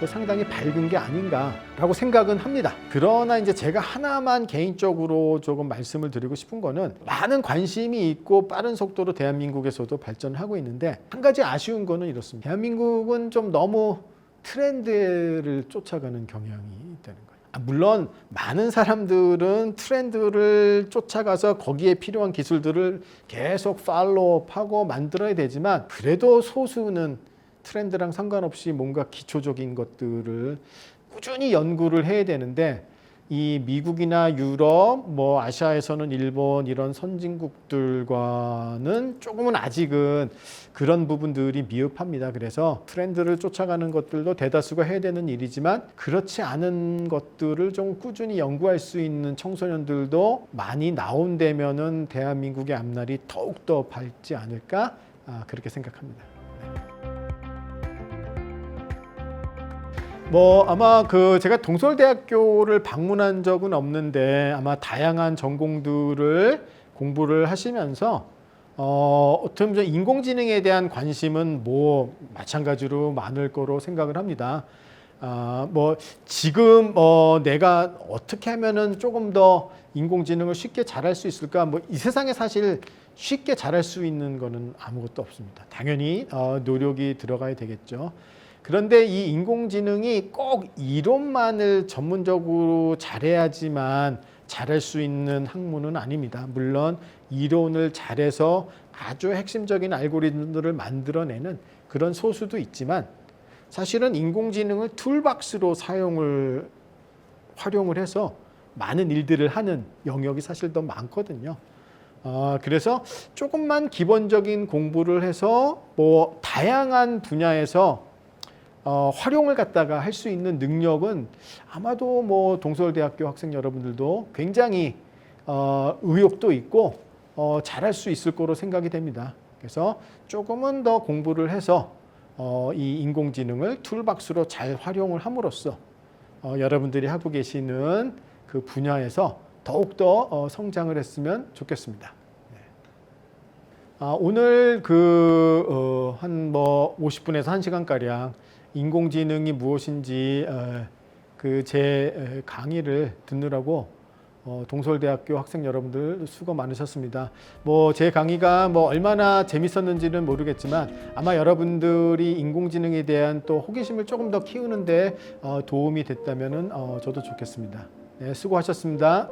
상당히 밝은 게 아닌가라고 생각은 합니다. 그러나 이제 제가 하나만 개인적으로 조금 말씀을 드리고 싶은 거는, 많은 관심이 있고 빠른 속도로 대한민국에서도 발전을 하고 있는데, 한 가지 아쉬운 거는 이렇습니다. 대한민국은 좀 너무 트렌드를 쫓아가는 경향이 되는 거예요. 물론 많은 사람들은 트렌드를 쫓아가서 거기에 필요한 기술들을 계속 팔로우하고 만들어야 되지만, 그래도 소수는 트렌드랑 상관없이 뭔가 기초적인 것들을 꾸준히 연구를 해야 되는데, 이 미국이나 유럽, 뭐 아시아에서는 일본, 이런 선진국들과는 조금은 아직은 그런 부분들이 미흡합니다. 그래서 트렌드를 쫓아가는 것들도 대다수가 해야 되는 일이지만, 그렇지 않은 것들을 좀 꾸준히 연구할 수 있는 청소년들도 많이 나온다면은 대한민국의 앞날이 더욱더 밝지 않을까, 그렇게 생각합니다. 뭐 아마 그 제가 동서울대학교를 방문한 적은 없는데, 아마 다양한 전공들을 공부를 하시면서 어떻게 보면 인공지능에 대한 관심은 뭐 마찬가지로 많을 거로 생각을 합니다. 뭐 지금 내가 어떻게 하면은 조금 더 인공지능을 쉽게 잘할 수 있을까? 뭐 이 세상에 사실 쉽게 잘할 수 있는 거는 아무것도 없습니다. 당연히 노력이 들어가야 되겠죠. 그런데 이 인공지능이 꼭 이론만을 전문적으로 잘해야지만 잘할 수 있는 학문은 아닙니다. 물론 이론을 잘해서 아주 핵심적인 알고리즘들을 만들어내는 그런 소수도 있지만, 사실은 인공지능을 툴박스로 활용을 해서 많은 일들을 하는 영역이 사실 더 많거든요. 그래서 조금만 기본적인 공부를 해서 뭐 다양한 분야에서 활용을 갖다가 할 수 있는 능력은 아마도 뭐 동서울대학교 학생 여러분들도 굉장히 의욕도 있고 잘할 수 있을 거로 생각이 됩니다. 그래서 조금은 더 공부를 해서 이 인공지능을 툴박스로 잘 활용을 함으로써 여러분들이 하고 계시는 그 분야에서 더욱더 성장을 했으면 좋겠습니다. 오늘 한 뭐 50분에서 1시간가량 인공지능이 무엇인지 제 강의를 듣느라고 동서울대학교 학생 여러분들 수고 많으셨습니다. 뭐 제 강의가 뭐 얼마나 재밌었는지는 모르겠지만, 아마 여러분들이 인공지능에 대한 또 호기심을 조금 더 키우는데 도움이 됐다면은 저도 좋겠습니다. 네, 수고하셨습니다.